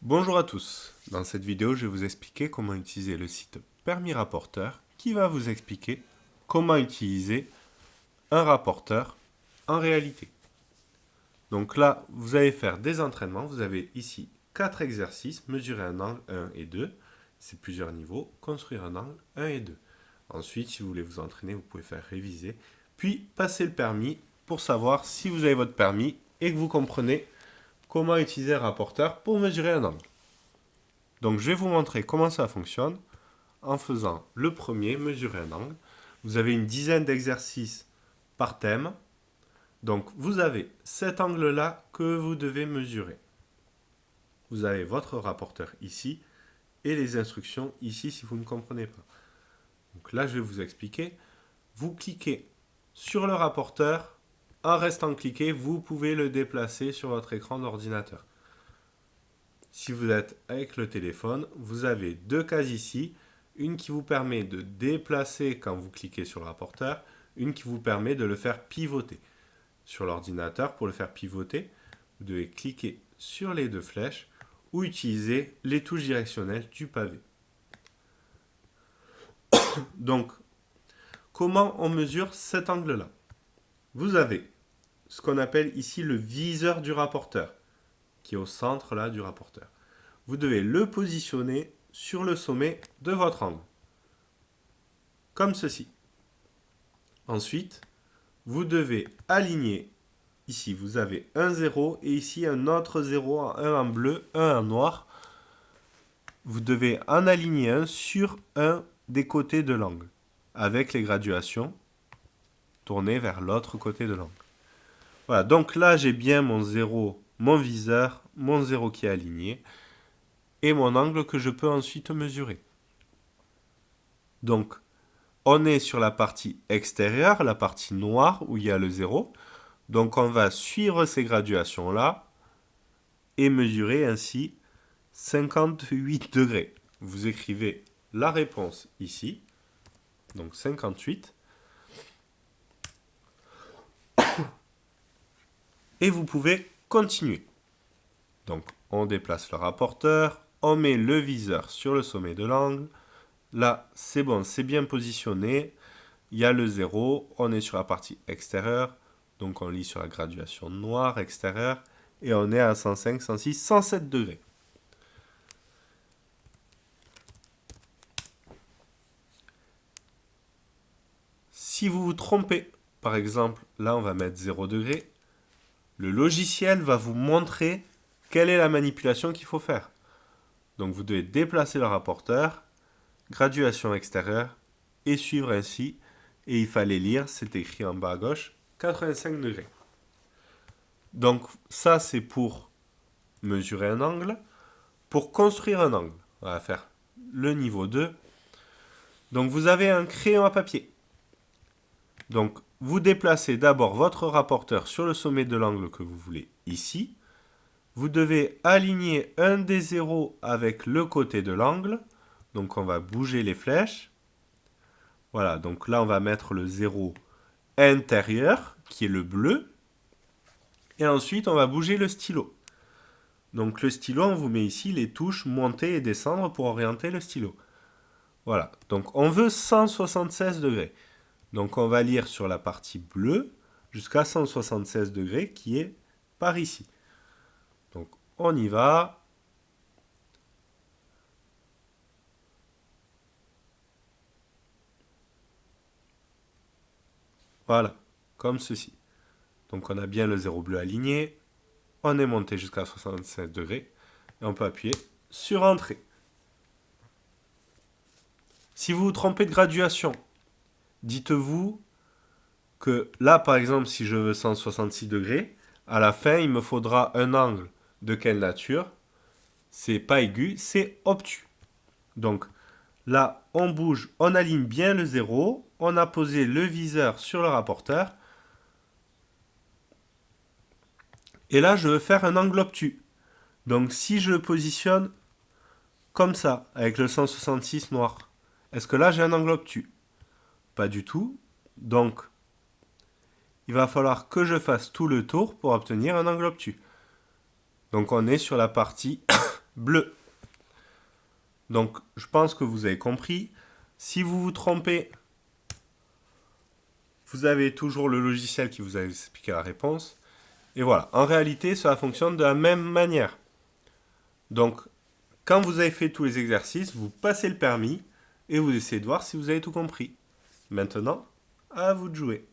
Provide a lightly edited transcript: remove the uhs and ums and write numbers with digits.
Bonjour à tous, dans cette vidéo je vais vous expliquer comment utiliser le site Permis Rapporteur qui va vous expliquer comment utiliser un rapporteur en réalité. Donc là, vous allez faire des entraînements, vous avez ici 4 exercices, mesurer un angle 1 et 2, c'est plusieurs niveaux, construire un angle 1 et 2. Ensuite, si vous voulez vous entraîner, vous pouvez faire réviser, puis passer le permis pour savoir si vous avez votre permis et que vous comprenez comment utiliser un rapporteur pour mesurer un angle. Donc je vais vous montrer comment ça fonctionne en faisant le premier, mesurer un angle. Vous avez une dizaine d'exercices par thème. Donc vous avez cet angle-là que vous devez mesurer. Vous avez votre rapporteur ici et les instructions ici si vous ne comprenez pas. Donc là je vais vous expliquer. Vous cliquez sur le rapporteur. En restant cliqué, vous pouvez le déplacer sur votre écran d'ordinateur. Si vous êtes avec le téléphone, vous avez deux cases ici. Une qui vous permet de déplacer quand vous cliquez sur le rapporteur, une qui vous permet de le faire pivoter. Sur l'ordinateur, pour le faire pivoter, vous devez cliquer sur les deux flèches ou utiliser les touches directionnelles du pavé. Donc, comment on mesure cet angle-là? Vous avez ce qu'on appelle ici le viseur du rapporteur, qui est au centre là du rapporteur. Vous devez le positionner sur le sommet de votre angle, comme ceci. Ensuite, vous devez aligner, ici vous avez un 0 et ici un autre 0, un en bleu, un en noir. Vous devez en aligner un sur un des côtés de l'angle, avec les graduations tournées vers l'autre côté de l'angle. Voilà, donc là j'ai bien mon 0, mon viseur, mon 0 qui est aligné, et mon angle que je peux ensuite mesurer. Donc, on est sur la partie extérieure, la partie noire où il y a le 0. Donc, on va suivre ces graduations-là et mesurer ainsi 58 degrés. Vous écrivez la réponse ici, donc 58. Et vous pouvez continuer. Donc, on déplace le rapporteur, on met le viseur sur le sommet de l'angle. Là, c'est bon, c'est bien positionné. Il y a le 0, on est sur la partie extérieure. Donc, on lit sur la graduation noire extérieure. Et on est à 105, 106, 107 degrés. Si vous vous trompez, par exemple, là, on va mettre 0 degré. Le logiciel va vous montrer quelle est la manipulation qu'il faut faire. Donc, vous devez déplacer le rapporteur, graduation extérieure, et suivre ainsi. Et il fallait lire, c'est écrit en bas à gauche, 85 degrés. Donc ça, c'est pour mesurer un angle. Pour construire un angle, on va faire le niveau 2. Donc vous avez un crayon à papier. Donc vous déplacez d'abord votre rapporteur sur le sommet de l'angle que vous voulez ici. Vous devez aligner un des zéros avec le côté de l'angle. Donc on va bouger les flèches. Voilà, donc là on va mettre le 0 intérieur, qui est le bleu. Et ensuite on va bouger le stylo. Donc le stylo, on vous met ici les touches monter et descendre pour orienter le stylo. Voilà, donc on veut 176 degrés. Donc on va lire sur la partie bleue jusqu'à 176 degrés qui est par ici. Donc on y va. Voilà, comme ceci. Donc on a bien le 0 bleu aligné. On est monté jusqu'à 76 degrés. Et on peut appuyer sur Entrée. Si vous vous trompez de graduation, dites-vous que là, par exemple, si je veux 166 degrés, à la fin, il me faudra un angle de quelle nature? C'est pas aigu, c'est obtus. Donc là, on bouge, on aligne bien le 0, on a posé le viseur sur le rapporteur. Et là, je veux faire un angle obtus. Donc si je le positionne comme ça, avec le 166 noir, est-ce que là, j'ai un angle obtus? Pas du tout. Donc, il va falloir que je fasse tout le tour pour obtenir un angle obtus. Donc on est sur la partie bleu. Donc, je pense que vous avez compris. Si vous vous trompez, vous avez toujours le logiciel qui vous a expliqué la réponse. Et voilà, en réalité, cela fonctionne de la même manière. Donc, quand vous avez fait tous les exercices, vous passez le permis et vous essayez de voir si vous avez tout compris. Maintenant, à vous de jouer.